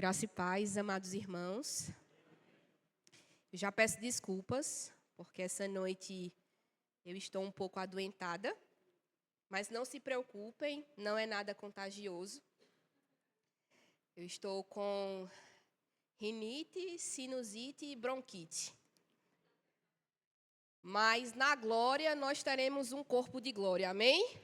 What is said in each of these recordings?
Graça e paz, amados irmãos. Eu já peço desculpas, porque essa noite eu estou um pouco adoentada, mas não se preocupem, não é nada contagioso. Eu estou com rinite, sinusite e bronquite. Mas na glória nós teremos um corpo de glória, amém?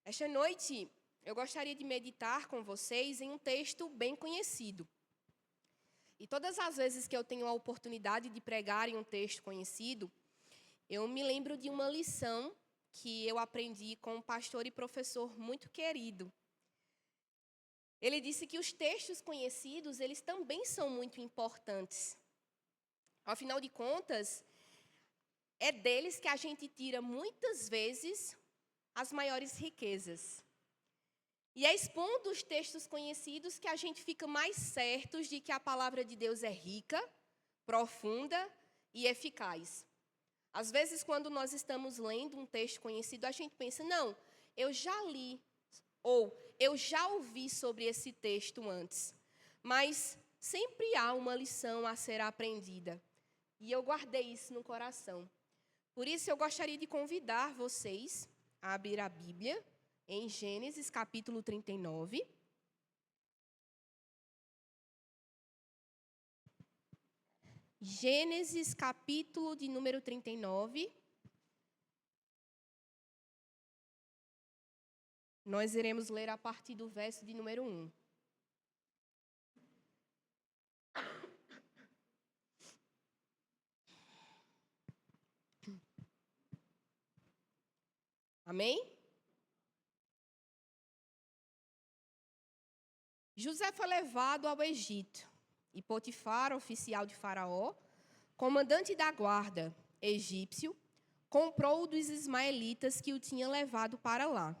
Esta noite eu gostaria de meditar com vocês em um texto bem conhecido. E todas as vezes que eu tenho a oportunidade de pregar em um texto conhecido, eu me lembro de uma lição que eu aprendi com um pastor e professor muito querido. Ele disse que os textos conhecidos, eles também são muito importantes. Afinal de contas, é deles que a gente tira muitas vezes as maiores riquezas. E é expondo os textos conhecidos que a gente fica mais certos de que a palavra de Deus é rica, profunda e eficaz. Às vezes, quando nós estamos lendo um texto conhecido, a gente pensa, não, eu já li, ou eu já ouvi sobre esse texto antes. Mas sempre há uma lição a ser aprendida. E eu guardei isso no coração. Por isso, eu gostaria de convidar vocês a abrir a Bíblia em Gênesis, capítulo 39. Gênesis, capítulo de número 39. Nós iremos ler a partir do verso de número 1. Amém? José foi levado ao Egito, e Potifar, oficial de Faraó, comandante da guarda egípcio, comprou-o dos ismaelitas que o tinham levado para lá.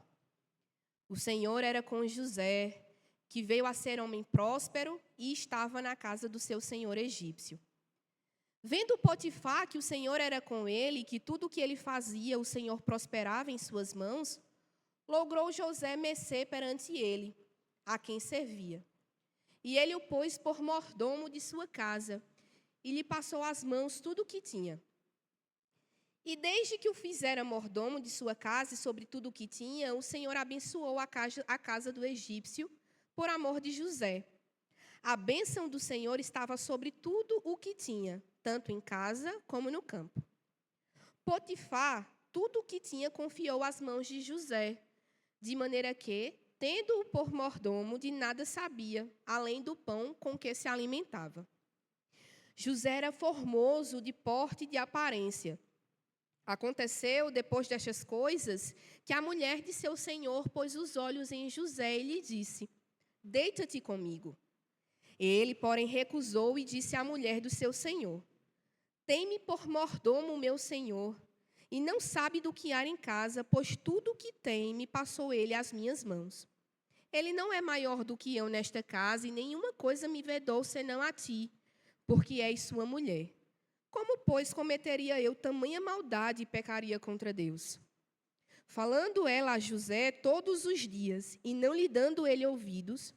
O Senhor era com José, que veio a ser homem próspero e estava na casa do seu senhor egípcio. Vendo Potifar que o Senhor era com ele e que tudo o que ele fazia o Senhor prosperava em suas mãos, logrou José mercê perante ele, a quem servia. E ele o pôs por mordomo de sua casa, e lhe passou às mãos tudo o que tinha. E desde que o fizera mordomo de sua casa e sobre tudo o que tinha, o Senhor abençoou a casa do egípcio, por amor de José. A bênção do Senhor estava sobre tudo o que tinha, tanto em casa como no campo. Potifar, tudo o que tinha, confiou às mãos de José, de maneira que, tendo-o por mordomo, de nada sabia, além do pão com que se alimentava. José era formoso de porte e de aparência. Aconteceu, depois destas coisas, que a mulher de seu senhor pôs os olhos em José e lhe disse, deita-te comigo. Ele, porém, recusou e disse à mulher do seu senhor, tem-me por mordomo meu senhor, e não sabe do que há em casa, pois tudo o que tem me passou ele às minhas mãos. Ele não é maior do que eu nesta casa, e nenhuma coisa me vedou senão a ti, porque és sua mulher. Como, pois, cometeria eu tamanha maldade e pecaria contra Deus? Falando ela a José todos os dias, e não lhe dando ele ouvidos,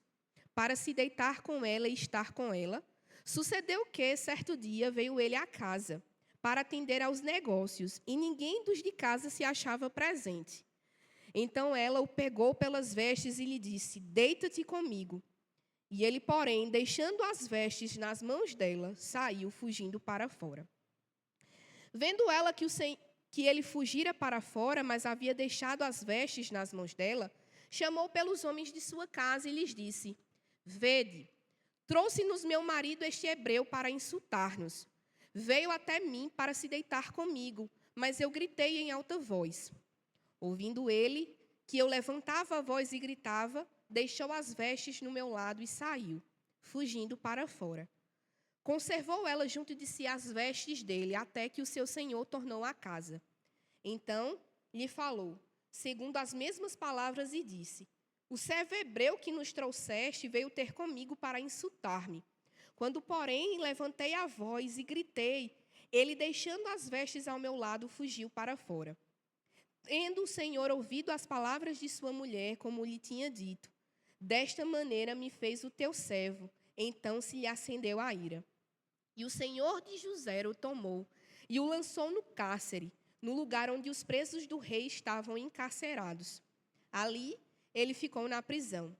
para se deitar com ela e estar com ela, sucedeu que, certo dia, veio ele à casa, para atender aos negócios, e ninguém dos de casa se achava presente. Então ela o pegou pelas vestes e lhe disse, deita-te comigo. E ele, porém, deixando as vestes nas mãos dela, saiu fugindo para fora. Vendo ela que ele fugira para fora, mas havia deixado as vestes nas mãos dela, chamou pelos homens de sua casa e lhes disse, vede, trouxe-nos meu marido este hebreu para insultar-nos. Veio até mim para se deitar comigo, mas eu gritei em alta voz. Ouvindo ele que eu levantava a voz e gritava, deixou as vestes no meu lado e saiu, fugindo para fora. Conservou ela junto de si as vestes dele, até que o seu senhor tornou à casa. Então lhe falou, segundo as mesmas palavras, e disse, o servo hebreu que nos trouxeste veio ter comigo para insultar-me. Quando, porém, levantei a voz e gritei, ele, deixando as vestes ao meu lado, fugiu para fora. Tendo o Senhor ouvido as palavras de sua mulher, como lhe tinha dito, Desta maneira me fez o teu servo. Então se lhe acendeu a ira. E o senhor de José o tomou e o lançou no cárcere, no lugar onde os presos do rei estavam encarcerados. Ali ele ficou na prisão.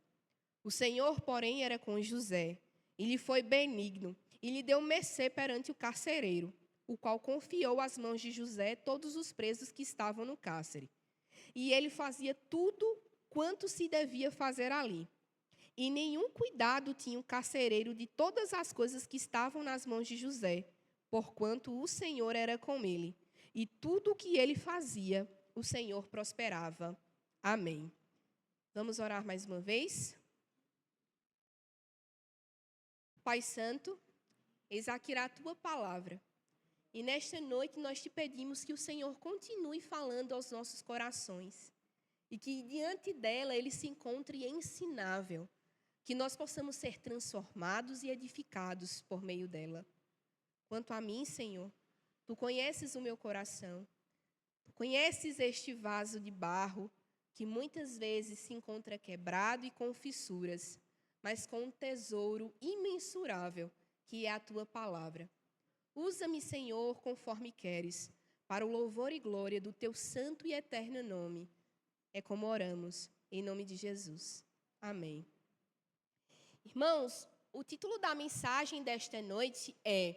O Senhor, porém, era com José, e lhe foi benigno, e lhe deu mercê perante o carcereiro, o qual confiou às mãos de José todos os presos que estavam no cárcere. E ele fazia tudo quanto se devia fazer ali. E nenhum cuidado tinha o carcereiro de todas as coisas que estavam nas mãos de José, porquanto o Senhor era com ele. E tudo o que ele fazia, o Senhor prosperava. Amém. Vamos orar mais uma vez? Pai Santo, eis aqui a tua palavra. E nesta noite nós te pedimos que o Senhor continue falando aos nossos corações. E que diante dela ele se encontre ensinável. Que nós possamos ser transformados e edificados por meio dela. Quanto a mim, Senhor, tu conheces o meu coração. Tu conheces este vaso de barro que muitas vezes se encontra quebrado e com fissuras, mas com um tesouro imensurável, que é a tua palavra. Usa-me, Senhor, conforme queres, para o louvor e glória do teu santo e eterno nome. É como oramos, em nome de Jesus. Amém. Irmãos, o título da mensagem desta noite é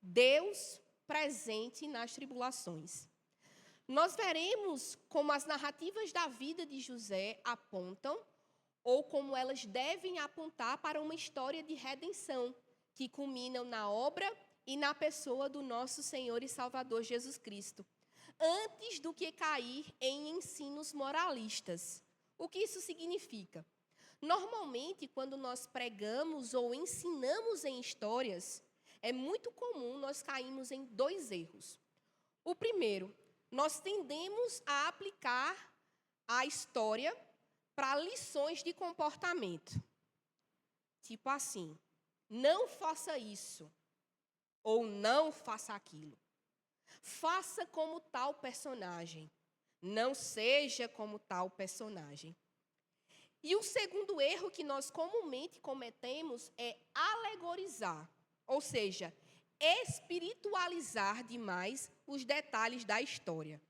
Deus presente nas tribulações. Nós veremos como as narrativas da vida de José apontam, ou como elas devem apontar para uma história de redenção, que culminam na obra e na pessoa do nosso Senhor e Salvador Jesus Cristo, antes do que cair em ensinos moralistas. O que isso significa? Normalmente, quando nós pregamos ou ensinamos em histórias, é muito comum nós cairmos em dois erros. O primeiro, nós tendemos a aplicar a história para lições de comportamento. Tipo assim, não faça isso, ou não faça aquilo. Faça como tal personagem, não seja como tal personagem. E o segundo erro que nós comumente cometemos é alegorizar, ou seja, espiritualizar demais os detalhes da história.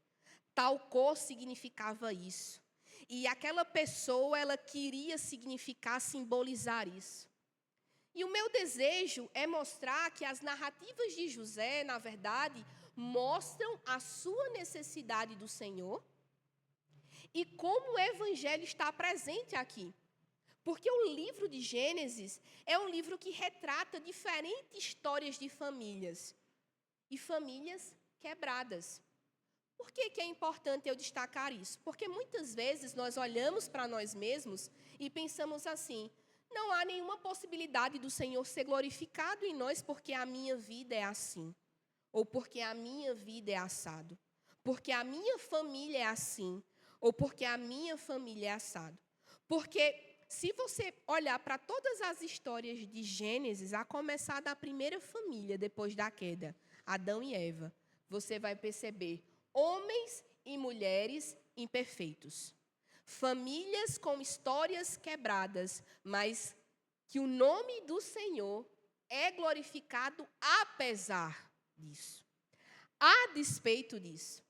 Tal cor significava isso. E aquela pessoa, ela queria significar, simbolizar isso. E o meu desejo é mostrar que as narrativas de José, na verdade, mostram a sua necessidade do Senhor e como o Evangelho está presente aqui. Porque o livro de Gênesis é um livro que retrata diferentes histórias de famílias. E famílias quebradas. Por que é importante eu destacar isso? Porque muitas vezes nós olhamos para nós mesmos e pensamos assim, não há nenhuma possibilidade do Senhor ser glorificado em nós porque a minha vida é assim. Ou porque a minha vida é assado. Porque a minha família é assim. Ou porque a minha família é assado. Porque se você olhar para todas as histórias de Gênesis, a começar da primeira família depois da queda, Adão e Eva, você vai perceber homens e mulheres imperfeitos. Famílias com histórias quebradas, mas que o nome do Senhor é glorificado apesar disso. A despeito disso.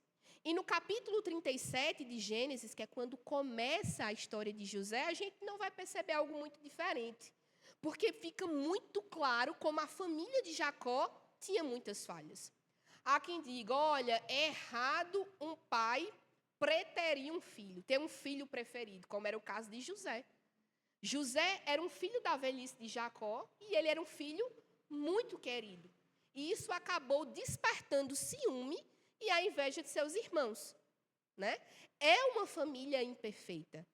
E no capítulo 37 de Gênesis, que é quando começa a história de José, a gente não vai perceber algo muito diferente. Porque fica muito claro como a família de Jacó tinha muitas falhas. Há quem diga, olha, é errado um pai preterir um filho, ter um filho preferido, como era o caso de José. José era um filho da velhice de Jacó e ele era um filho muito querido. E isso acabou despertando ciúme e a inveja de seus irmãos. Né? É uma família imperfeita.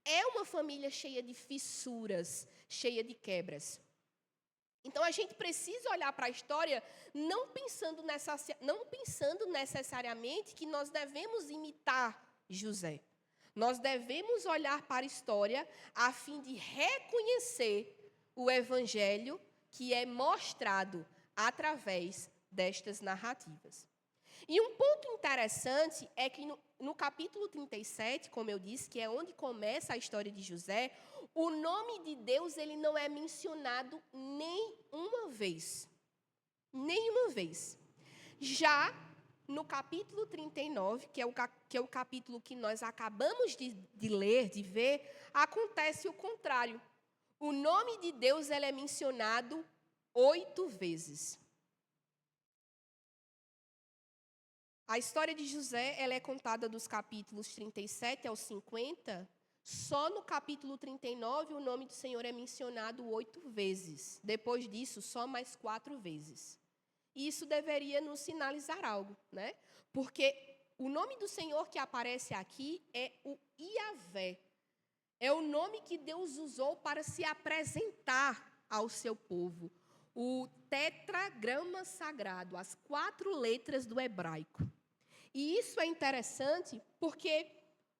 É uma família cheia de fissuras, cheia de quebras. Então, a gente precisa olhar para a história não pensando necessariamente que nós devemos imitar José. Nós devemos olhar para a história a fim de reconhecer o evangelho que é mostrado através destas narrativas. E um ponto interessante é que no capítulo 37, como eu disse, que é onde começa a história de José, o nome de Deus ele não é mencionado nenhuma vez. Nenhuma vez. Já no capítulo 39, que é o capítulo que nós acabamos de ler, de ver, acontece o contrário. O nome de Deus ele é mencionado 8 vezes. A história de José ela é contada dos capítulos 37 ao 50. Só no capítulo 39 o nome do Senhor é mencionado 8 vezes. Depois disso, só mais 4 vezes. E isso deveria nos sinalizar algo, né? Porque o nome do Senhor que aparece aqui é o Iavé. É o nome que Deus usou para se apresentar ao seu povo. O tetragrama sagrado, as 4 letras do hebraico. E isso é interessante porque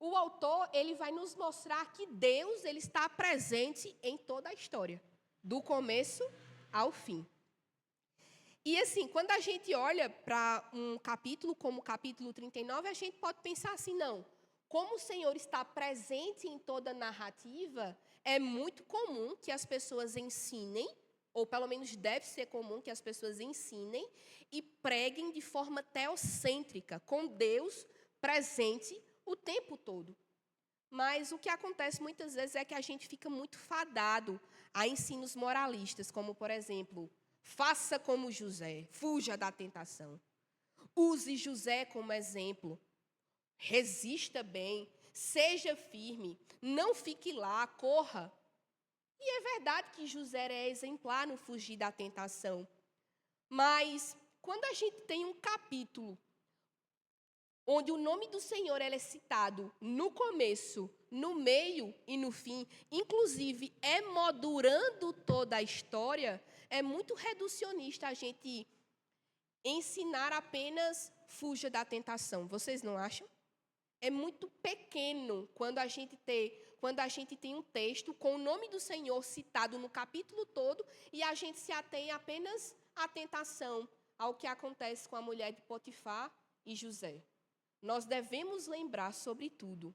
o autor ele vai nos mostrar que Deus ele está presente em toda a história, do começo ao fim. E assim, quando a gente olha para um capítulo como o capítulo 39, a gente pode pensar assim, não, como o Senhor está presente em toda a narrativa, é muito comum que as pessoas ensinem, ou pelo menos deve ser comum que as pessoas ensinem e preguem de forma teocêntrica, com Deus presente o tempo todo. Mas o que acontece muitas vezes é que a gente fica muito fadado a ensinos moralistas, como, por exemplo, faça como José, fuja da tentação. Use José como exemplo. Resista bem, seja firme, não fique lá, corra. E é verdade que José é exemplar no fugir da tentação. Mas quando a gente tem um capítulo onde o nome do Senhor é citado no começo, no meio e no fim, inclusive emoldurando toda a história, é muito reducionista a gente ensinar apenas fuja da tentação. Vocês não acham? É muito pequeno quando a gente tem um texto com o nome do Senhor citado no capítulo todo e a gente se atém apenas à tentação, ao que acontece com a mulher de Potifar e José. Nós devemos lembrar, sobretudo,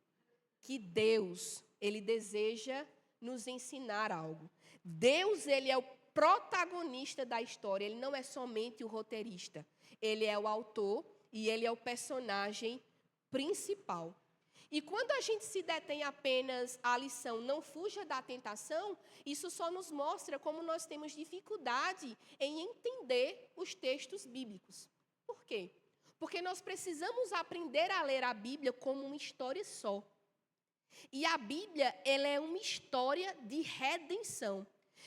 que Deus, ele deseja nos ensinar algo. Deus, ele é o protagonista da história, ele não é somente o roteirista. Ele é o autor e ele é o personagem principal. E quando a gente se detém apenas à lição não fuja da tentação, isso só nos mostra como nós temos dificuldade em entender os textos bíblicos. Por quê? Porque nós precisamos aprender a ler a Bíblia como uma história só. E a Bíblia, ela é uma história de redenção.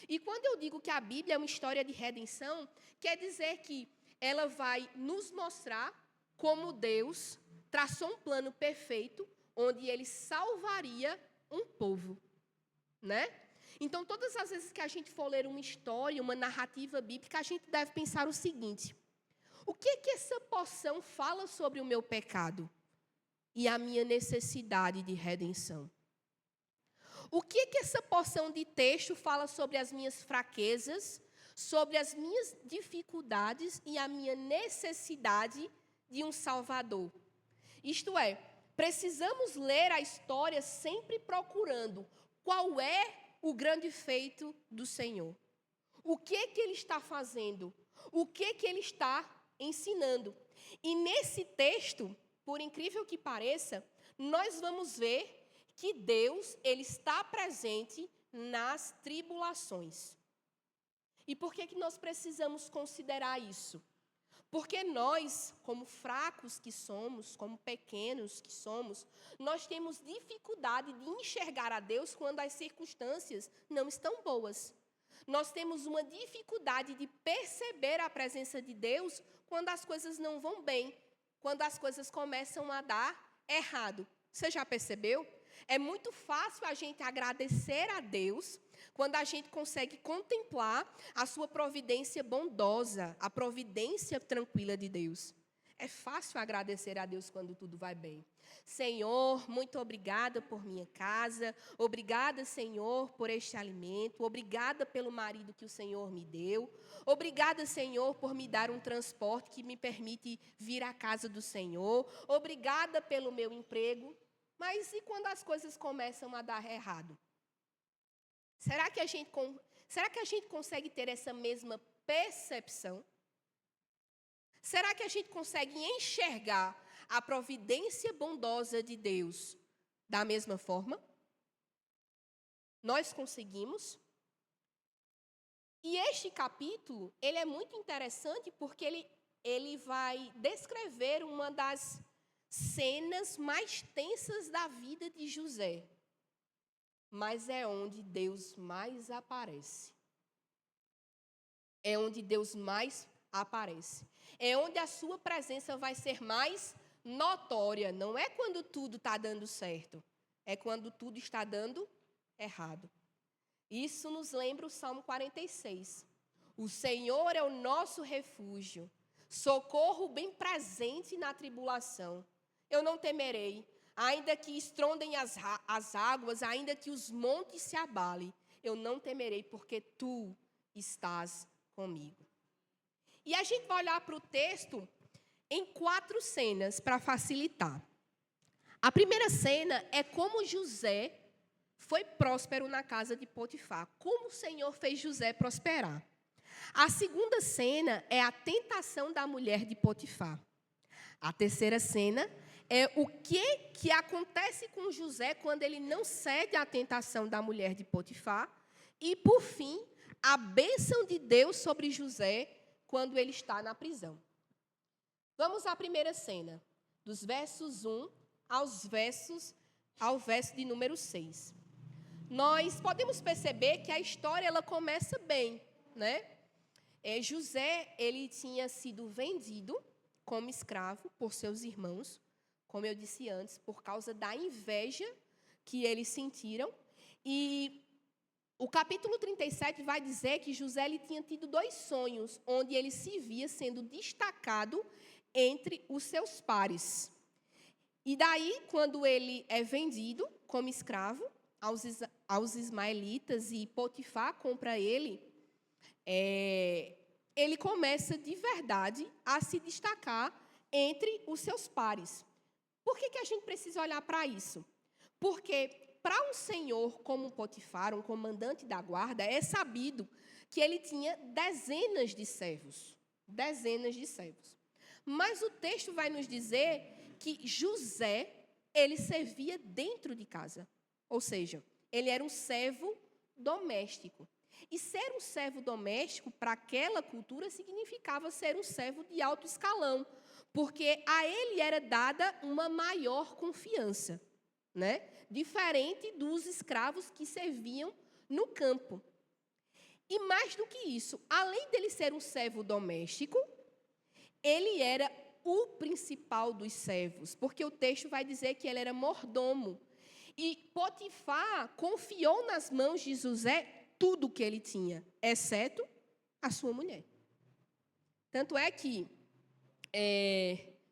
E quando eu digo que a Bíblia é uma história de redenção, quer dizer que ela vai nos mostrar como Deus traçou um plano perfeito onde ele salvaria um povo, né? Então, todas as vezes que a gente for ler uma história, uma narrativa bíblica, a gente deve pensar o seguinte: o que essa porção fala sobre o meu pecado e a minha necessidade de redenção? O que essa porção de texto fala sobre as minhas fraquezas, sobre as minhas dificuldades e a minha necessidade de um Salvador? Isto é, precisamos ler a história sempre procurando qual é o grande feito do Senhor. O que ele está fazendo? O que ele está ensinando? E nesse texto, por incrível que pareça, nós vamos ver que Deus ele está presente nas tribulações. E por que nós precisamos considerar isso? Porque nós, como fracos que somos, como pequenos que somos, nós temos dificuldade de enxergar a Deus quando as circunstâncias não estão boas. Nós temos uma dificuldade de perceber a presença de Deus quando as coisas não vão bem, quando as coisas começam a dar errado. Você já percebeu? É muito fácil a gente agradecer a Deus quando a gente consegue contemplar a sua providência bondosa, a providência tranquila de Deus. É fácil agradecer a Deus quando tudo vai bem. Senhor, muito obrigada por minha casa, obrigada, Senhor, por este alimento, obrigada pelo marido que o Senhor me deu, obrigada, Senhor, por me dar um transporte que me permite vir à casa do Senhor, obrigada pelo meu emprego. Mas e quando as coisas começam a dar errado? Será que a gente consegue ter essa mesma percepção? Será que a gente consegue enxergar a providência bondosa de Deus da mesma forma? Nós conseguimos? E este capítulo, ele é muito interessante porque ele vai descrever uma das cenas mais tensas da vida de José. Mas é onde Deus mais aparece. É onde Deus mais aparece. É onde a sua presença vai ser mais notória. Não é quando tudo está dando certo. É quando tudo está dando errado. Isso nos lembra o Salmo 46. O Senhor é o nosso refúgio, socorro bem presente na tribulação. Eu não temerei, ainda que estrondem as águas, ainda que os montes se abalem. Eu não temerei, porque tu estás comigo. E a gente vai olhar para o texto em 4 cenas para facilitar. A primeira cena é como José foi próspero na casa de Potifar. Como o Senhor fez José prosperar. A segunda cena é a tentação da mulher de Potifar. A terceira cena é o que acontece com José quando ele não cede à tentação da mulher de Potifar. E, por fim, a bênção de Deus sobre José quando ele está na prisão. Vamos à primeira cena, dos versos 1 ao verso de número 6. Nós podemos perceber que a história ela começa bem, né? José, ele tinha sido vendido como escravo por seus irmãos, como eu disse antes, por causa da inveja que eles sentiram. E o capítulo 37 vai dizer que José ele tinha tido 2 sonhos, onde ele se via sendo destacado entre os seus pares. E daí, quando ele é vendido como escravo aos ismaelitas e Potifar compra ele, ele começa de verdade a se destacar entre os seus pares. Por que a gente precisa olhar para isso? Porque para um senhor como Potifar, um comandante da guarda, é sabido que ele tinha dezenas de servos. Dezenas de servos. Mas o texto vai nos dizer que José, ele servia dentro de casa. Ou seja, ele era um servo doméstico. E ser um servo doméstico, para aquela cultura, significava ser um servo de alto escalão, porque a ele era dada uma maior confiança, né? Diferente dos escravos que serviam no campo. E mais do que isso, além dele ser um servo doméstico, ele era o principal dos servos, porque o texto vai dizer que ele era mordomo. E Potifar confiou nas mãos de José tudo o que ele tinha, exceto a sua mulher. Tanto é que,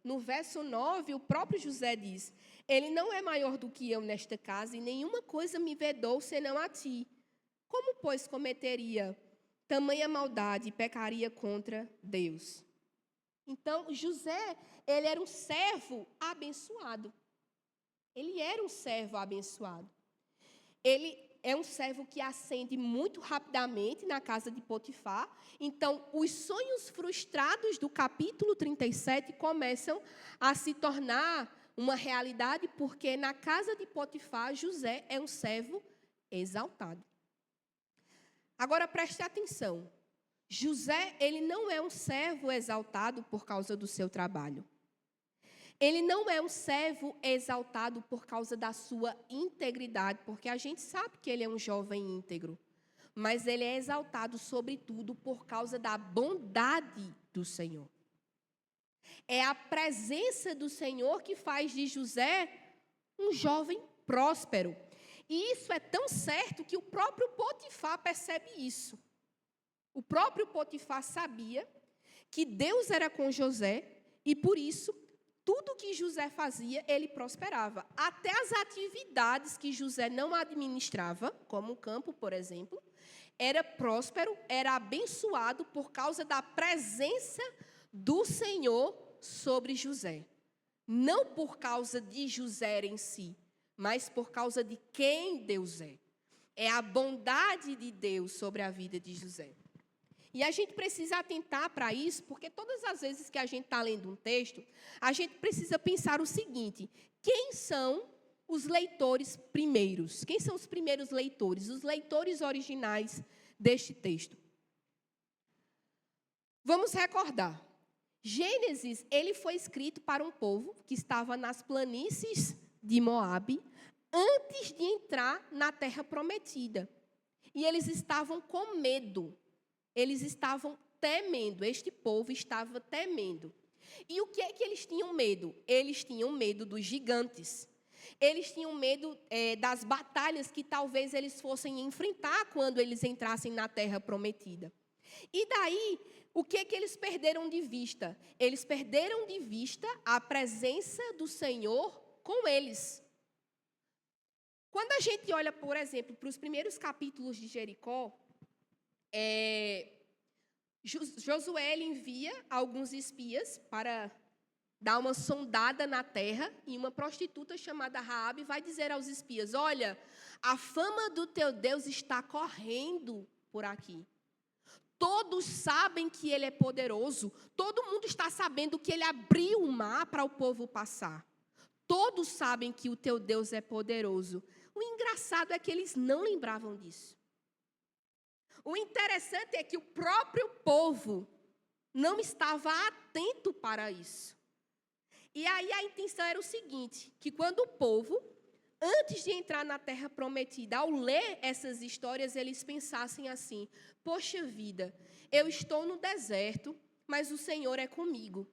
no verso 9, o próprio José diz: ele não é maior do que eu nesta casa, e nenhuma coisa me vedou senão a ti. Como, pois, cometeria tamanha maldade e pecaria contra Deus? Então, José, ele era um servo abençoado. Ele era um servo abençoado. Ele é um servo que ascende muito rapidamente na casa de Potifar. Então, os sonhos frustrados do capítulo 37 começam a se tornar uma realidade, porque na casa de Potifar, José é um servo exaltado. Agora, preste atenção. José, ele não é um servo exaltado por causa do seu trabalho. Ele não é um servo exaltado por causa da sua integridade, porque a gente sabe que ele é um jovem íntegro. Mas ele é exaltado, sobretudo, por causa da bondade do Senhor. É a presença do Senhor que faz de José um jovem próspero. E isso é tão certo que o próprio Potifar percebe isso. O próprio Potifar sabia que Deus era com José e, por isso, tudo que José fazia, ele prosperava. Até as atividades que José não administrava, como o campo, por exemplo, era próspero, era abençoado por causa da presença do Senhor sobre José. Não por causa de José em si, mas por causa de quem Deus é. É a bondade de Deus sobre a vida de José. E a gente precisa atentar para isso, porque todas as vezes que a gente está lendo um texto, a gente precisa pensar o seguinte: quem são os leitores primeiros? Quem são os primeiros leitores? Os leitores originais deste texto. Vamos recordar. Gênesis, ele foi escrito para um povo que estava nas planícies de Moabe, antes de entrar na terra prometida. E eles estavam com medo. Eles estavam temendo. Este povo estava temendo. E o que é que eles tinham medo? Eles tinham medo dos gigantes. Eles tinham medo das batalhas que talvez eles fossem enfrentar quando eles entrassem na terra prometida. E daí, o que é que eles perderam de vista? Eles perderam de vista a presença do Senhor com eles. Quando a gente olha, por exemplo, para os primeiros capítulos de Jericó, Josué envia alguns espias para dar uma sondada na terra, e uma prostituta chamada Raabe vai dizer aos espias: olha, a fama do teu Deus está correndo por aqui. Todos sabem que ele é poderoso. Todo mundo está sabendo que ele abriu o mar para o povo passar. Todos sabem que o teu Deus é poderoso. O engraçado é que eles não lembravam disso. O interessante é que o próprio povo não estava atento para isso. E aí a intenção era o seguinte, que quando o povo, antes de entrar na terra prometida, ao ler essas histórias, eles pensassem assim: poxa vida, eu estou no deserto, mas o Senhor é comigo.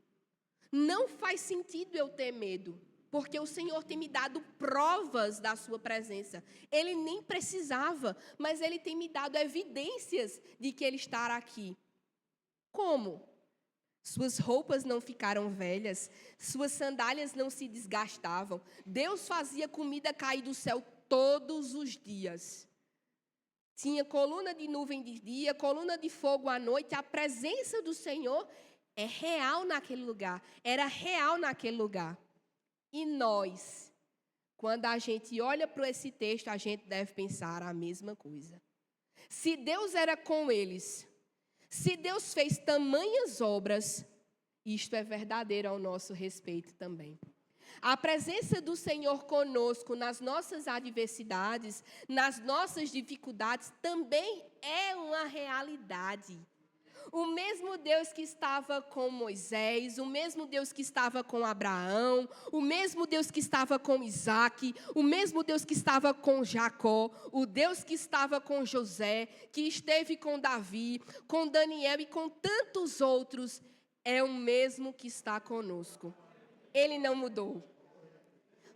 Não faz sentido eu ter medo, porque o Senhor tem me dado provas da sua presença. Ele nem precisava, mas Ele tem me dado evidências de que Ele está aqui. Como? Suas roupas não ficaram velhas, suas sandálias não se desgastavam. Deus fazia comida cair do céu todos os dias. Tinha coluna de nuvem de dia, coluna de fogo à noite. A presença do Senhor é real naquele lugar, era real naquele lugar. E nós, quando a gente olha para esse texto, a gente deve pensar a mesma coisa. Se Deus era com eles, se Deus fez tamanhas obras, isto é verdadeiro ao nosso respeito também. A presença do Senhor conosco nas nossas adversidades, nas nossas dificuldades, também é uma realidade. O mesmo Deus que estava com Moisés, o mesmo Deus que estava com Abraão, o mesmo Deus que estava com Isaac, o mesmo Deus que estava com Jacó, o Deus que estava com José, que esteve com Davi, com Daniel e com tantos outros, é o mesmo que está conosco. Ele não mudou.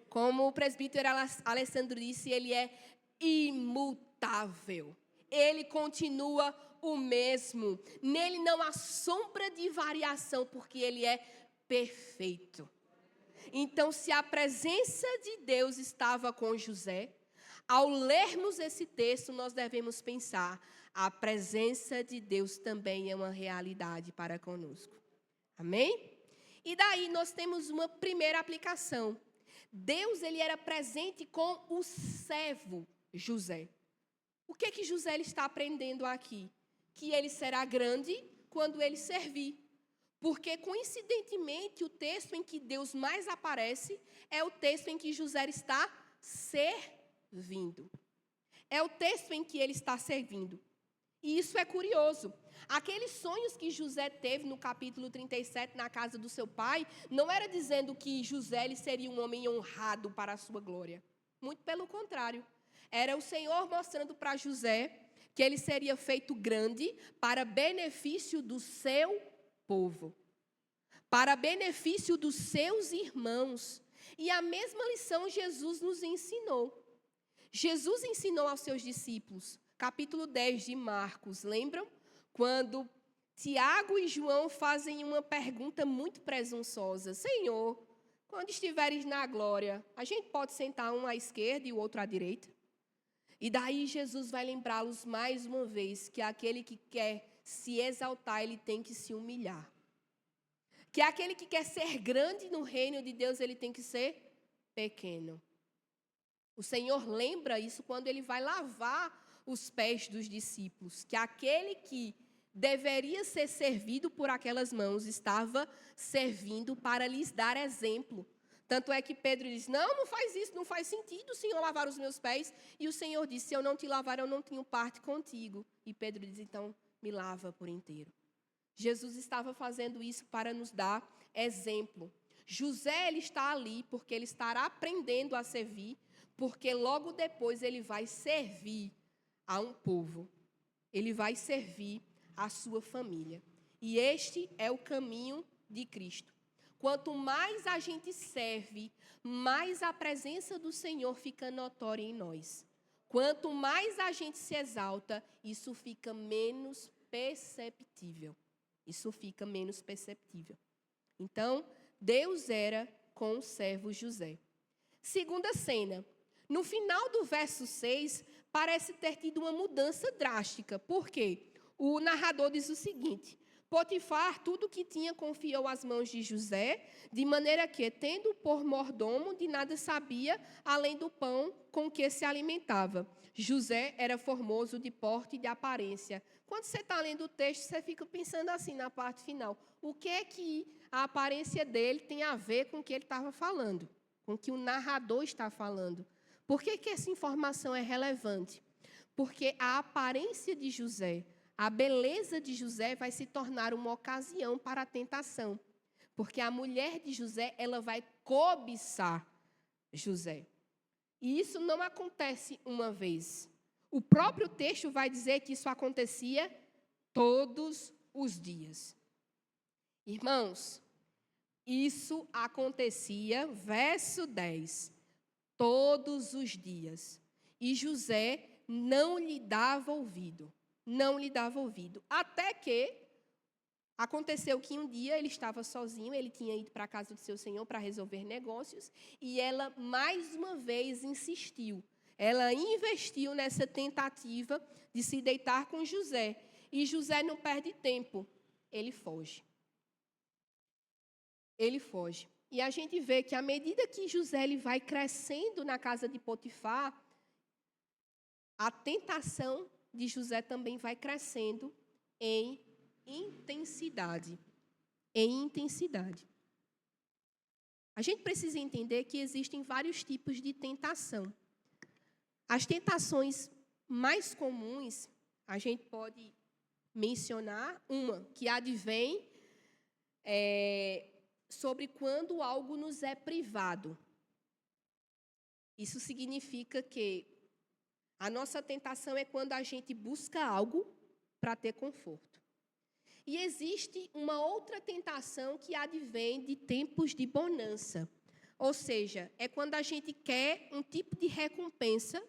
Como o presbítero Alessandro disse, ele é imutável. Ele continua o mesmo. Nele não há sombra de variação, porque ele é perfeito. Então, se a presença de Deus estava com José, ao lermos esse texto, nós devemos pensar: a presença de Deus também é uma realidade para conosco. Amém? E daí nós temos uma primeira aplicação. Deus, ele era presente com o servo José. O que que José ele está aprendendo aqui? Que ele será grande quando ele servir. Porque, coincidentemente, o texto em que Deus mais aparece é o texto em que José está servindo. É o texto em que ele está servindo. E isso é curioso. Aqueles sonhos que José teve no capítulo 37, na casa do seu pai, não era dizendo que José ele seria um homem honrado para a sua glória. Muito pelo contrário. Era o Senhor mostrando para José que ele seria feito grande para benefício do seu povo, para benefício dos seus irmãos. E a mesma lição Jesus nos ensinou. Jesus ensinou aos seus discípulos, capítulo 10 de Marcos, lembram? Quando Tiago e João fazem uma pergunta muito presunçosa: Senhor, quando estiveres na glória, a gente pode sentar um à esquerda e o outro à direita? E daí Jesus vai lembrá-los mais uma vez que aquele que quer se exaltar, ele tem que se humilhar. Que aquele que quer ser grande no reino de Deus, ele tem que ser pequeno. O Senhor lembra isso quando ele vai lavar os pés dos discípulos, que aquele que deveria ser servido por aquelas mãos estava servindo para lhes dar exemplo. Tanto é que Pedro diz, não faz isso, não faz sentido o Senhor lavar os meus pés. E o Senhor disse, se eu não te lavar, eu não tenho parte contigo. E Pedro diz, então, me lava por inteiro. Jesus estava fazendo isso para nos dar exemplo. José, ele está ali porque ele estará aprendendo a servir, porque logo depois ele vai servir a um povo. Ele vai servir a sua família. E este é o caminho de Cristo. Quanto mais a gente serve, mais a presença do Senhor fica notória em nós. Quanto mais a gente se exalta, isso fica menos perceptível. Isso fica menos perceptível. Então, Deus era com o servo José. Segunda cena. No final do verso 6, parece ter tido uma mudança drástica. Por quê? O narrador diz o seguinte: Potifar, tudo que tinha, confiou às mãos de José, de maneira que, tendo por mordomo, de nada sabia, além do pão com que se alimentava. José era formoso de porte e de aparência. Quando você está lendo o texto, você fica pensando assim, na parte final, o que é que a aparência dele tem a ver com o que ele estava falando, com o que o narrador está falando? Por que essa informação é relevante? Porque a aparência de José, a beleza de José vai se tornar uma ocasião para a tentação. Porque a mulher de José, ela vai cobiçar José. E isso não acontece uma vez. O próprio texto vai dizer que isso acontecia todos os dias. Irmãos, isso acontecia, verso 10, todos os dias. E José não lhe dava ouvido. Não lhe dava ouvido. Até que aconteceu que um dia ele estava sozinho, ele tinha ido para a casa do seu senhor para resolver negócios, e ela mais uma vez insistiu. Ela investiu nessa tentativa de se deitar com José. E José não perde tempo, ele foge. Ele foge. E a gente vê que à medida que José ele vai crescendo na casa de Potifar, a tentação de José também vai crescendo em intensidade. Em intensidade. A gente precisa entender que existem vários tipos de tentação. As tentações mais comuns, a gente pode mencionar uma que advém sobre quando algo nos é privado. Isso significa que a nossa tentação é quando a gente busca algo para ter conforto. E existe uma outra tentação que advém de tempos de bonança. Ou seja, é quando a gente quer um tipo de recompensa,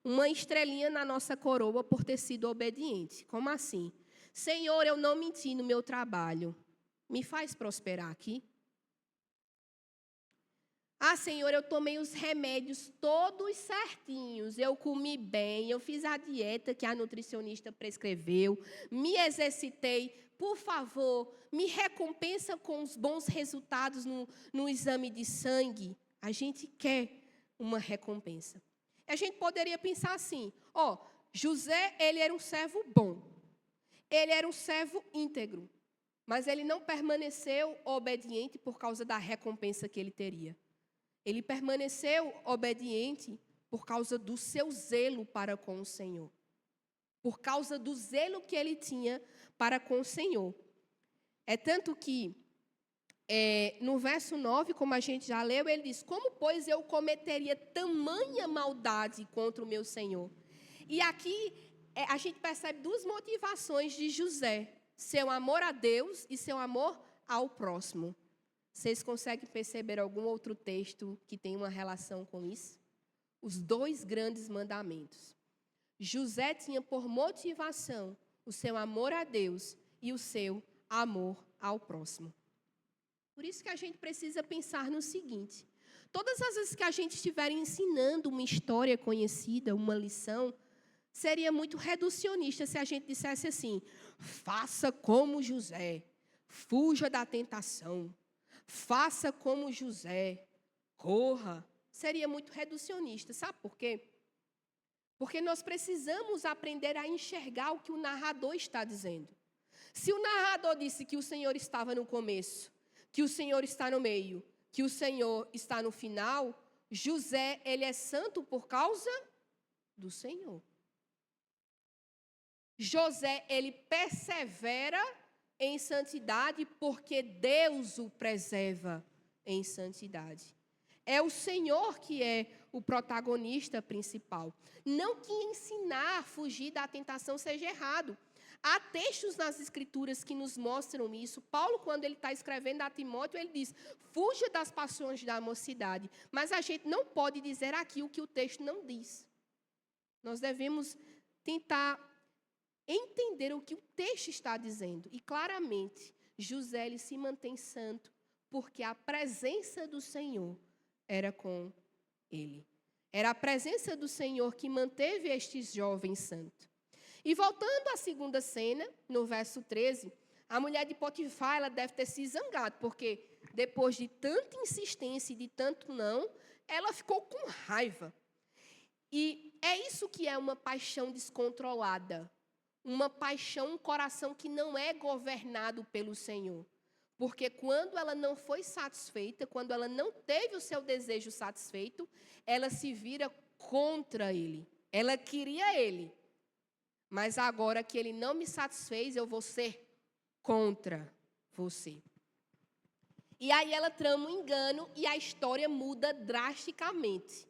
uma estrelinha na nossa coroa por ter sido obediente. Como assim? Senhor, eu não menti no meu trabalho. Me faz prosperar aqui. Ah, Senhor, eu tomei os remédios todos certinhos, eu comi bem, eu fiz a dieta que a nutricionista prescreveu, me exercitei, por favor, me recompensa com os bons resultados no exame de sangue. A gente quer uma recompensa. A gente poderia pensar assim, José, ele era um servo bom, ele era um servo íntegro, mas ele não permaneceu obediente por causa da recompensa que ele teria. Ele permaneceu obediente por causa do seu zelo para com o Senhor. Por causa do zelo que ele tinha para com o Senhor. É tanto que, no verso 9, como a gente já leu, ele diz, como, pois, eu cometeria tamanha maldade contra o meu Senhor? E aqui a gente percebe duas motivações de José. Seu amor a Deus e seu amor ao próximo. Vocês conseguem perceber algum outro texto que tem uma relação com isso? Os dois grandes mandamentos. José tinha por motivação o seu amor a Deus e o seu amor ao próximo. Por isso que a gente precisa pensar no seguinte: todas as vezes que a gente estiver ensinando uma história conhecida, uma lição, seria muito reducionista se a gente dissesse assim, faça como José, fuja da tentação. Faça como José, corra, seria muito reducionista. Sabe por quê? Porque nós precisamos aprender a enxergar o que o narrador está dizendo. Se o narrador disse que o Senhor estava no começo, que o Senhor está no meio, que o Senhor está no final, José, ele é santo por causa do Senhor. José, ele persevera em santidade porque Deus o preserva em santidade. É o Senhor que é o protagonista principal. Não que ensinar a fugir da tentação seja errado. Há textos nas Escrituras que nos mostram isso. Paulo, quando ele está escrevendo a Timóteo, ele diz, fuja das paixões da mocidade. Mas a gente não pode dizer aqui o que o texto não diz. Nós devemos tentar entender o que o texto está dizendo. E claramente, José ele se mantém santo, porque a presença do Senhor era com ele. Era a presença do Senhor que manteve este jovem santo. E voltando à segunda cena, no verso 13, a mulher de Potifar, ela deve ter se zangado, porque depois de tanta insistência e de tanto não, ela ficou com raiva. E é isso que é uma paixão descontrolada. Uma paixão, um coração que não é governado pelo Senhor. Porque quando ela não foi satisfeita, quando ela não teve o seu desejo satisfeito, ela se vira contra ele. Ela queria ele. Mas agora que ele não me satisfez, eu vou ser contra você. E aí ela trama um engano e a história muda drasticamente.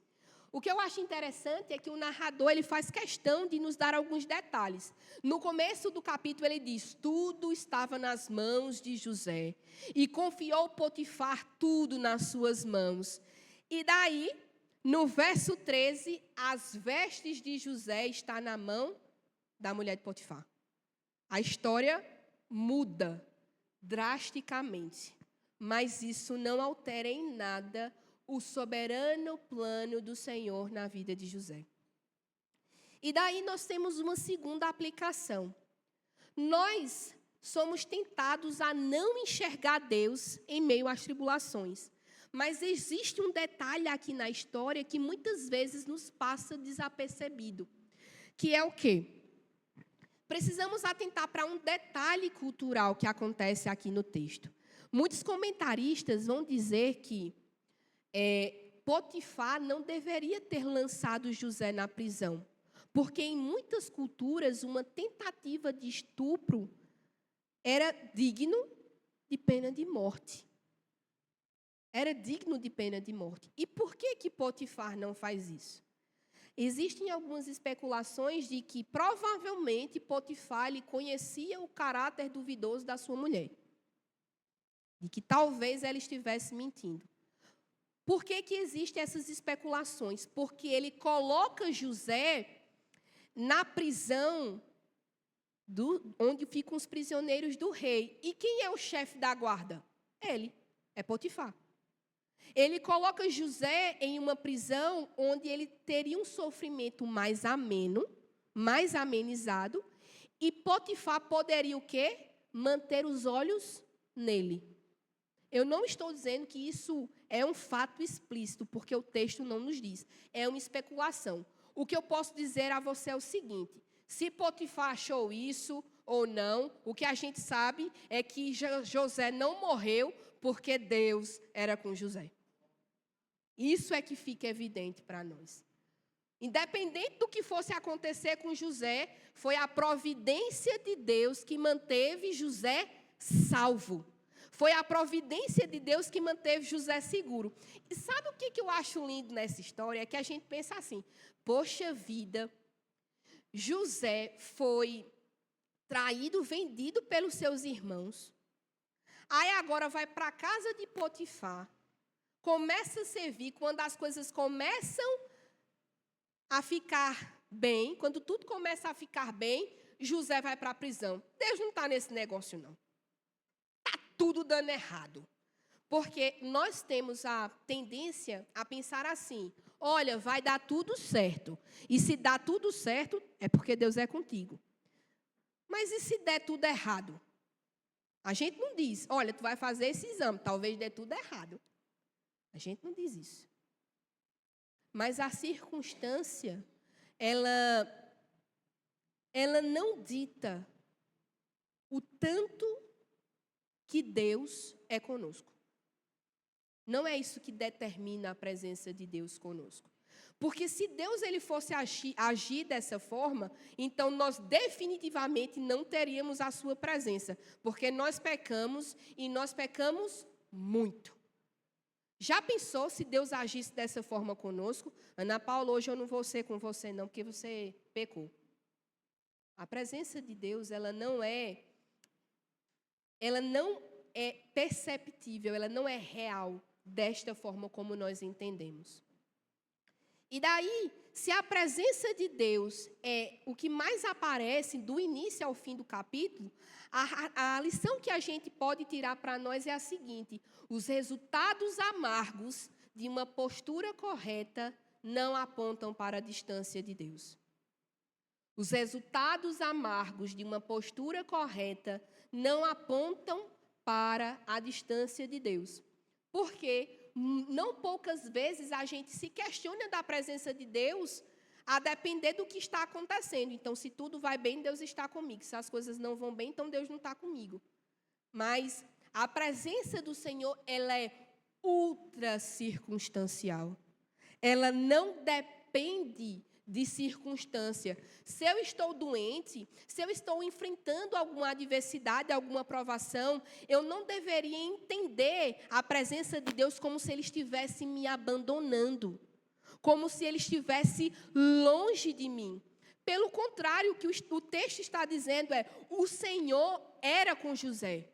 O que eu acho interessante é que o narrador ele faz questão de nos dar alguns detalhes. No começo do capítulo ele diz, tudo estava nas mãos de José e confiou Potifar tudo nas suas mãos. E daí, no verso 13, as vestes de José estão na mão da mulher de Potifar. A história muda drasticamente, mas isso não altera em nada o soberano plano do Senhor na vida de José. E daí nós temos uma segunda aplicação. Nós somos tentados a não enxergar Deus em meio às tribulações. Mas existe um detalhe aqui na história que muitas vezes nos passa desapercebido. Que é o quê? Precisamos atentar para um detalhe cultural que acontece aqui no texto. Muitos comentaristas vão dizer que Potifar não deveria ter lançado José na prisão, porque em muitas culturas uma tentativa de estupro era digno de pena de morte. Era digno de pena de morte. E por que Potifar não faz isso? Existem algumas especulações de que provavelmente Potifar ele conhecia o caráter duvidoso da sua mulher. De que talvez ela estivesse mentindo. Por que existem essas especulações? Porque ele coloca José na prisão onde ficam os prisioneiros do rei. E quem é o chefe da guarda? Ele, é Potifar. Ele coloca José em uma prisão onde ele teria um sofrimento mais ameno, mais amenizado, e Potifar poderia o quê? Manter os olhos nele. Eu não estou dizendo que isso é um fato explícito, porque o texto não nos diz. É uma especulação. O que eu posso dizer a você é o seguinte, se Potifar achou isso ou não, o que a gente sabe é que José não morreu porque Deus era com José. Isso é que fica evidente para nós. Independente do que fosse acontecer com José, foi a providência de Deus que manteve José salvo. Foi a providência de Deus que manteve José seguro. E sabe o que eu acho lindo nessa história? É que a gente pensa assim, poxa vida, José foi traído, vendido pelos seus irmãos. Aí agora vai para a casa de Potifar, começa a servir, quando as coisas começam a ficar bem, quando tudo começa a ficar bem, José vai para a prisão. Deus não está nesse negócio, não. Tudo dando errado. Porque nós temos a tendência a pensar assim, olha, vai dar tudo certo. E se dá tudo certo, é porque Deus é contigo. Mas e se der tudo errado? A gente não diz, olha, tu vai fazer esse exame, talvez dê tudo errado. A gente não diz isso. Mas a circunstância, ela não dita o tanto que Deus é conosco. Não é isso que determina a presença de Deus conosco. Porque se Deus ele fosse agir dessa forma, então nós definitivamente não teríamos a sua presença. Porque nós pecamos e nós pecamos muito. Já pensou se Deus agisse dessa forma conosco? Ana Paula, hoje eu não vou ser com você não, porque você pecou. A presença de Deus, ela não é perceptível, ela não é real desta forma como nós entendemos. E daí, se a presença de Deus é o que mais aparece do início ao fim do capítulo, a lição que a gente pode tirar para nós é a seguinte: os resultados amargos de uma postura correta não apontam para a distância de Deus. Os resultados amargos de uma postura correta não apontam para a distância de Deus. Porque não poucas vezes a gente se questiona da presença de Deus a depender do que está acontecendo. Então, se tudo vai bem, Deus está comigo. Se as coisas não vão bem, então Deus não está comigo. Mas a presença do Senhor, ela é ultra circunstancial. Ela não depende de circunstância. Se eu estou doente, se eu estou enfrentando alguma adversidade, alguma provação, eu não deveria entender a presença de Deus como se Ele estivesse me abandonando, como se Ele estivesse longe de mim. Pelo contrário, o que o texto está dizendo é: o Senhor era com José.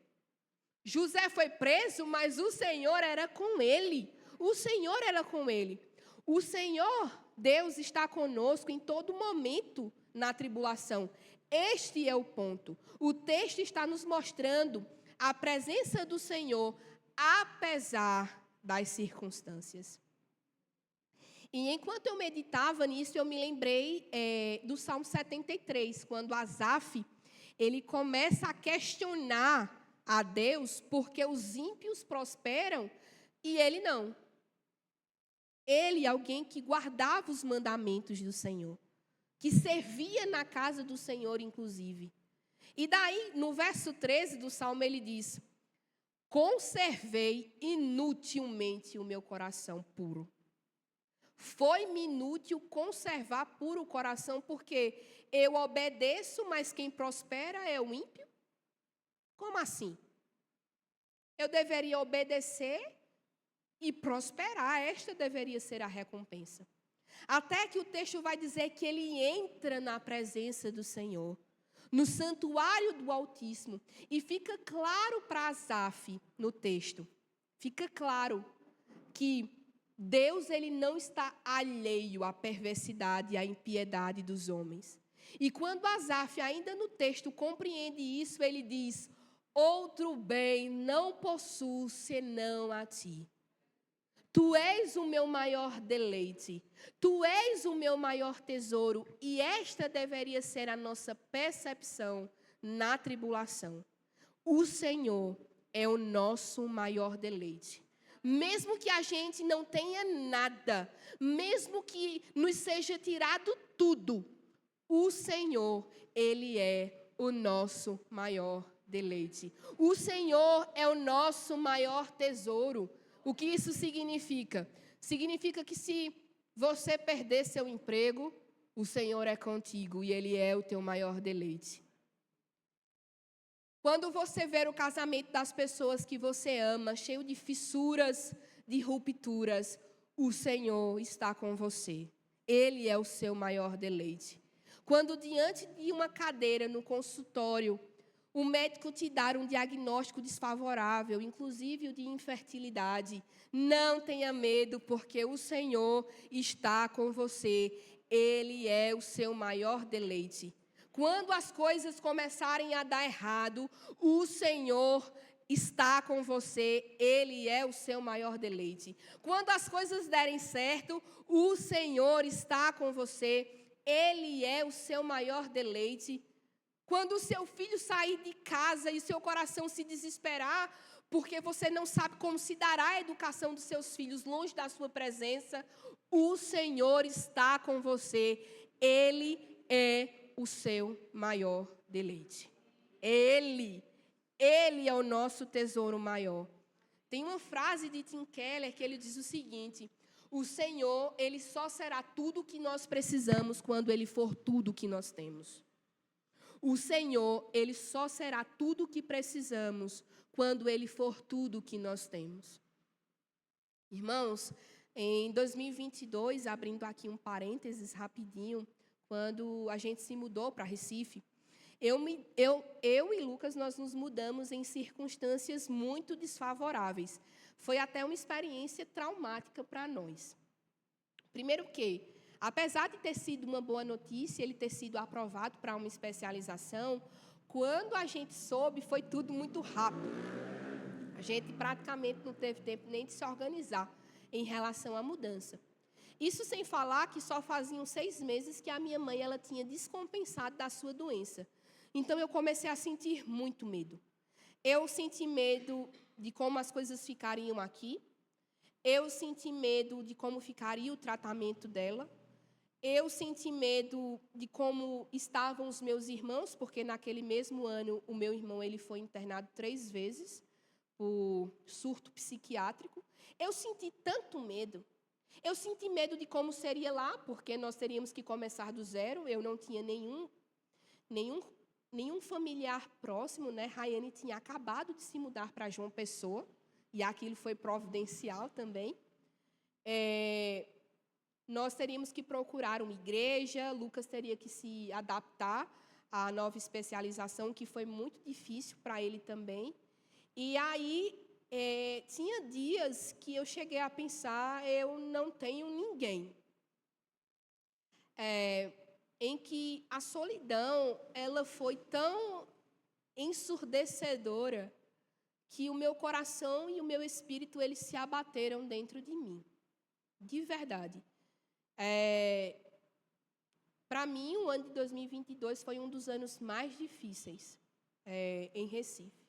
José foi preso, mas o Senhor era com ele. O Senhor era com ele. O Senhor, Deus, está conosco em todo momento na tribulação. Este é o ponto. O texto está nos mostrando a presença do Senhor, apesar das circunstâncias. E enquanto eu meditava nisso, eu me lembrei do Salmo 73, quando Asaf, ele começa a questionar a Deus porque os ímpios prosperam e ele não. Ele, alguém que guardava os mandamentos do Senhor, que servia na casa do Senhor, inclusive. E daí, no verso 13 do Salmo, ele diz: conservei inutilmente o meu coração puro. Foi-me inútil conservar puro o coração, porque eu obedeço, mas quem prospera é o ímpio? Como assim? Eu deveria obedecer e prosperar, esta deveria ser a recompensa. Até que o texto vai dizer que ele entra na presença do Senhor, no santuário do Altíssimo, e fica claro para Asaf no texto, fica claro que Deus ele não está alheio à perversidade e à impiedade dos homens. E quando Asaf, ainda no texto, compreende isso, ele diz: outro bem não possuo senão a ti. Tu és o meu maior deleite, tu és o meu maior tesouro, e esta deveria ser a nossa percepção na tribulação. O Senhor é o nosso maior deleite. Mesmo que a gente não tenha nada, mesmo que nos seja tirado tudo, o Senhor, Ele é o nosso maior deleite. O Senhor é o nosso maior tesouro. O que isso significa? Significa que se você perder seu emprego, o Senhor é contigo e Ele é o teu maior deleite. Quando você ver o casamento das pessoas que você ama, cheio de fissuras, de rupturas, o Senhor está com você. Ele é o seu maior deleite. Quando diante de uma cadeira no consultório, o médico te dar um diagnóstico desfavorável, inclusive o de infertilidade, não tenha medo, porque o Senhor está com você. Ele é o seu maior deleite. Quando as coisas começarem a dar errado, o Senhor está com você. Ele é o seu maior deleite. Quando as coisas derem certo, o Senhor está com você. Ele é o seu maior deleite. Quando o seu filho sair de casa e o seu coração se desesperar, porque você não sabe como se dará a educação dos seus filhos longe da sua presença, O Senhor está com você. Ele é o seu maior deleite. Ele é o nosso tesouro maior. Tem uma frase de Tim Keller que ele diz o seguinte: o Senhor, Ele só será tudo o que nós precisamos quando Ele for tudo o que nós temos. O Senhor, Ele só será tudo o que precisamos quando Ele for tudo o que nós temos. Irmãos, em 2022, abrindo aqui um parênteses rapidinho, quando a gente se mudou para Recife, eu e Lucas, nós nos mudamos em circunstâncias muito desfavoráveis. Foi até uma experiência traumática para nós. Primeiro que, apesar de ter sido uma boa notícia, ele ter sido aprovado para uma especialização, quando a gente soube, foi tudo muito rápido. A gente praticamente não teve tempo nem de se organizar em relação à mudança. Isso sem falar que só faziam 6 meses que a minha mãe ela tinha descompensado da sua doença. Então, eu comecei a sentir muito medo. Eu senti medo de como as coisas ficariam aqui. Eu senti medo de como ficaria o tratamento dela. Eu senti medo de como estavam os meus irmãos, porque naquele mesmo ano o meu irmão ele foi internado 3 vezes por surto psiquiátrico. Eu senti tanto medo. Eu senti medo de como seria lá, porque nós teríamos que começar do zero. Eu não tinha nenhum familiar próximo, né? Rayane tinha acabado de se mudar para João Pessoa, e aquilo foi providencial também. Nós teríamos que procurar uma igreja, Lucas teria que se adaptar à nova especialização, que foi muito difícil para ele também. E aí, tinha dias que eu cheguei a pensar, eu não tenho ninguém. Em que a solidão ela foi tão ensurdecedora que o meu coração e o meu espírito eles se abateram dentro de mim. De verdade. Para mim, o ano de 2022 foi um dos anos mais difíceis em Recife.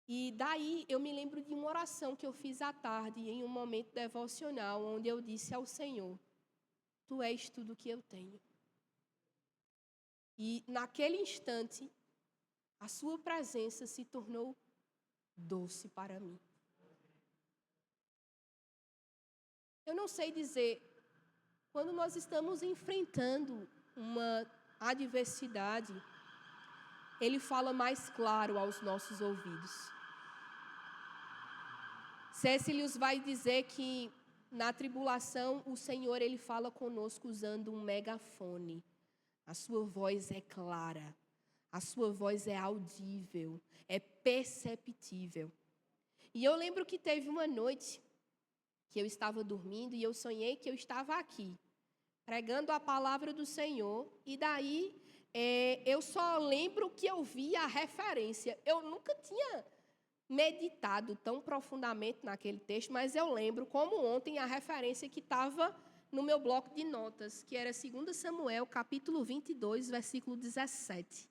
E daí eu me lembro de uma oração que eu fiz à tarde, em um momento devocional, onde eu disse ao Senhor: Tu és tudo o que eu tenho. E naquele instante, a sua presença se tornou doce para mim. Eu não sei dizer, quando nós estamos enfrentando uma adversidade, Ele fala mais claro aos nossos ouvidos. C.S. Lewis vai dizer que na tribulação o Senhor ele fala conosco usando um megafone. A sua voz é clara, a sua voz é audível, é perceptível. E eu lembro que teve uma noite que eu estava dormindo e eu sonhei que eu estava aqui, pregando a palavra do Senhor, e daí eu só lembro que eu vi a referência. Eu nunca tinha meditado tão profundamente naquele texto, mas eu lembro como ontem a referência que estava no meu bloco de notas, que era 2 Samuel, capítulo 22, versículo 17.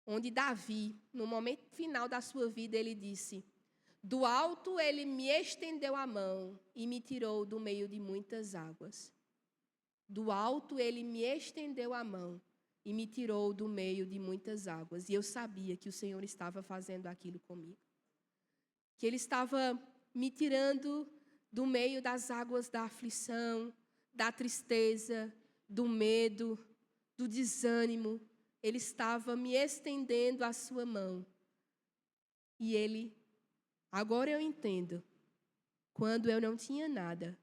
Onde Davi, no momento final da sua vida, ele disse: Do alto ele me estendeu a mão e me tirou do meio de muitas águas. Do alto ele me estendeu a mão e me tirou do meio de muitas águas. E eu sabia que o Senhor estava fazendo aquilo comigo. Que Ele estava me tirando do meio das águas da aflição, da tristeza, do medo, do desânimo. Ele estava me estendendo a sua mão. E Ele, agora eu entendo, quando eu não tinha nada,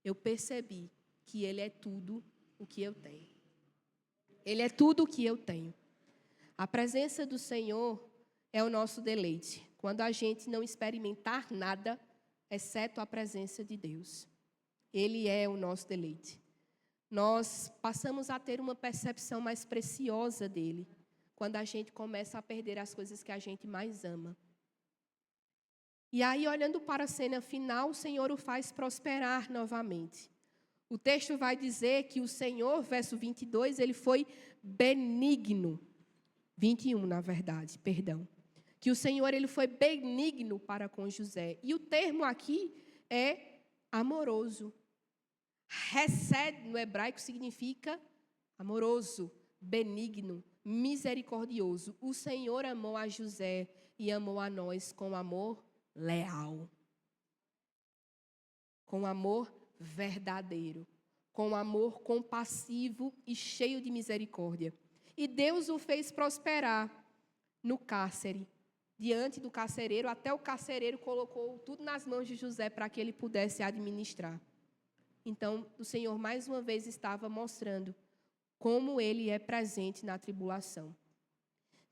eu percebi que Ele é tudo o que eu tenho. Ele é tudo o que eu tenho. A presença do Senhor é o nosso deleite, quando a gente não experimentar nada, exceto a presença de Deus. Ele é o nosso deleite. Nós passamos a ter uma percepção mais preciosa dele, quando a gente começa a perder as coisas que a gente mais ama. E aí, olhando para a cena final, o Senhor o faz prosperar novamente. O texto vai dizer que o Senhor, verso 22, ele foi benigno. 21, na verdade, perdão. Que o Senhor ele foi benigno para com José. E o termo aqui é amoroso. Hesed, no hebraico, significa amoroso, benigno, misericordioso. O Senhor amou a José e amou a nós com amor leal, com amor verdadeiro, com amor compassivo e cheio de misericórdia. E Deus o fez prosperar no cárcere, diante do carcereiro, até o carcereiro colocou tudo nas mãos de José para que ele pudesse administrar. Então, o Senhor mais uma vez estava mostrando como ele é presente na tribulação.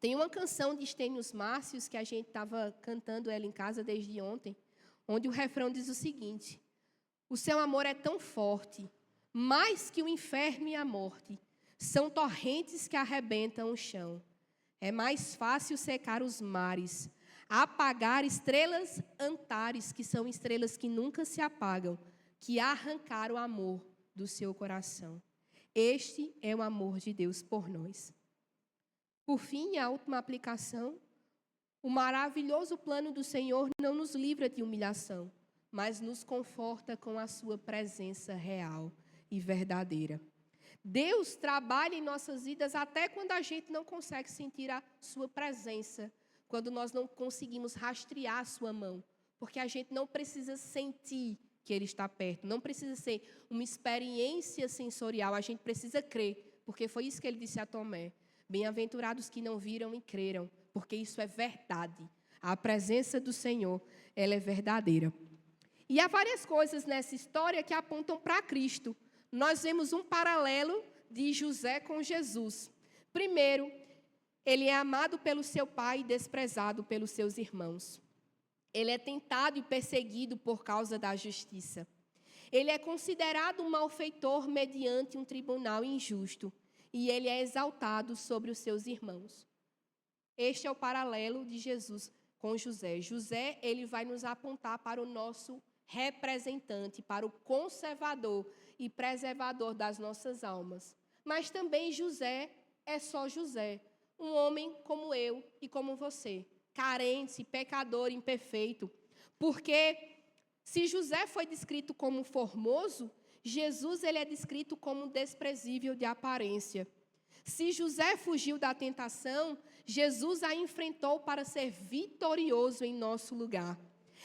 Tem uma canção de Estênios Márcios, que a gente estava cantando ela em casa desde ontem, onde o refrão diz o seguinte: o seu amor é tão forte, mais que o inferno e a morte, são torrentes que arrebentam o chão. É mais fácil secar os mares, apagar estrelas antares, que são estrelas que nunca se apagam, que arrancar o amor do seu coração. Este é o amor de Deus por nós. Por fim, a última aplicação: o maravilhoso plano do Senhor não nos livra de humilhação, mas nos conforta com a sua presença real e verdadeira. Deus trabalha em nossas vidas até quando a gente não consegue sentir a sua presença, quando nós não conseguimos rastrear a sua mão, porque a gente não precisa sentir que Ele está perto, não precisa ser uma experiência sensorial, a gente precisa crer, porque foi isso que Ele disse a Tomé: bem-aventurados que não viram e creram, porque isso é verdade. A presença do Senhor, ela é verdadeira. E há várias coisas nessa história que apontam para Cristo. Nós vemos um paralelo de José com Jesus. Primeiro, ele é amado pelo seu pai e desprezado pelos seus irmãos. Ele é tentado e perseguido por causa da justiça. Ele é considerado um malfeitor mediante um tribunal injusto. E ele é exaltado sobre os seus irmãos. Este é o paralelo de Jesus com José. José, ele vai nos apontar para o nosso representante, para o conservador e preservador das nossas almas. Mas também José é só José, um homem como eu e como você, carente, pecador, imperfeito. Porque se José foi descrito como formoso, Jesus ele é descrito como desprezível de aparência. Se José fugiu da tentação, Jesus a enfrentou para ser vitorioso em nosso lugar.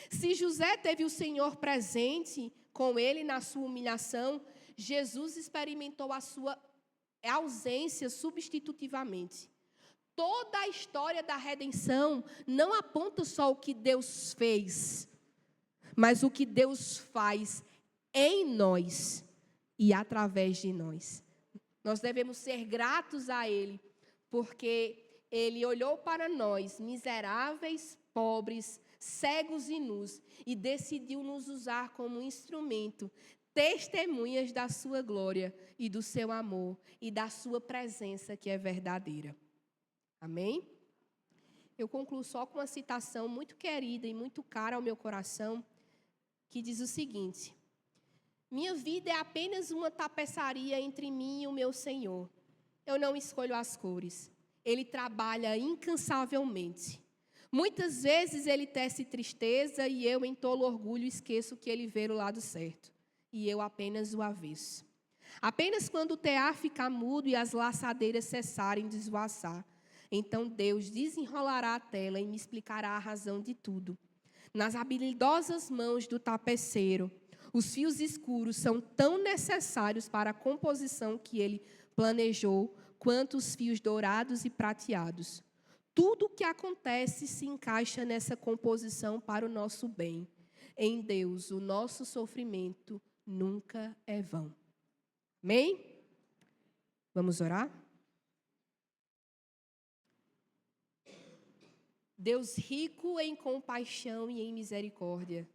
Se José teve o Senhor presente com ele na sua humilhação, Jesus experimentou a sua ausência substitutivamente. Toda a história da redenção não aponta só o que Deus fez, mas o que Deus faz em nós e através de nós. Nós devemos ser gratos a Ele, porque Ele olhou para nós, miseráveis, pobres, cegos e nus, e decidiu nos usar como instrumento, testemunhas da sua glória e do seu amor e da sua presença que é verdadeira. Amém? Eu concluo só com uma citação muito querida e muito cara ao meu coração, que diz o seguinte: minha vida é apenas uma tapeçaria entre mim e o meu Senhor. Eu não escolho as cores. Ele trabalha incansavelmente. Muitas vezes ele tece tristeza e eu, em tolo orgulho, esqueço que ele vê o lado certo. E eu apenas o avesso. Apenas quando o tear ficar mudo e as laçadeiras cessarem de esvoaçar, então Deus desenrolará a tela e me explicará a razão de tudo. Nas habilidosas mãos do tapeceiro, os fios escuros são tão necessários para a composição que ele planejou, quanto os fios dourados e prateados. Tudo o que acontece se encaixa nessa composição para o nosso bem. Em Deus, o nosso sofrimento nunca é vão. Amém? Vamos orar? Deus rico em compaixão e em misericórdia,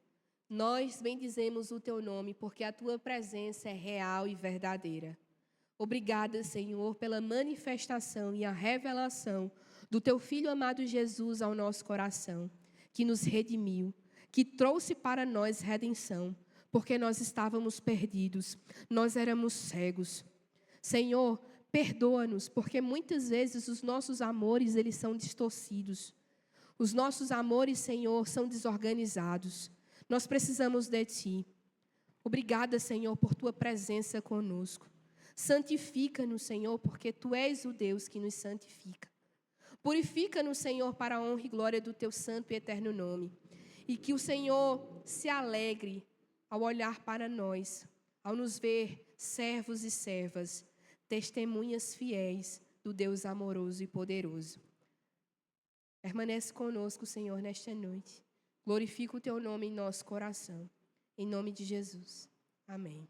nós bendizemos o teu nome, porque a tua presença é real e verdadeira. Obrigada, Senhor, pela manifestação e a revelação do teu Filho amado Jesus ao nosso coração, que nos redimiu, que trouxe para nós redenção, porque nós estávamos perdidos, nós éramos cegos. Senhor, perdoa-nos, porque muitas vezes os nossos amores, eles são distorcidos. Os nossos amores, Senhor, são desorganizados. Nós precisamos de Ti. Obrigada, Senhor, por tua presença conosco. Santifica-nos, Senhor, porque tu és o Deus que nos santifica. Purifica-nos, Senhor, para a honra e glória do teu santo e eterno nome. E que o Senhor se alegre ao olhar para nós, ao nos ver servos e servas, testemunhas fiéis do Deus amoroso e poderoso. Permanece conosco, Senhor, nesta noite. Glorifica o teu nome em nosso coração. Em nome de Jesus. Amém.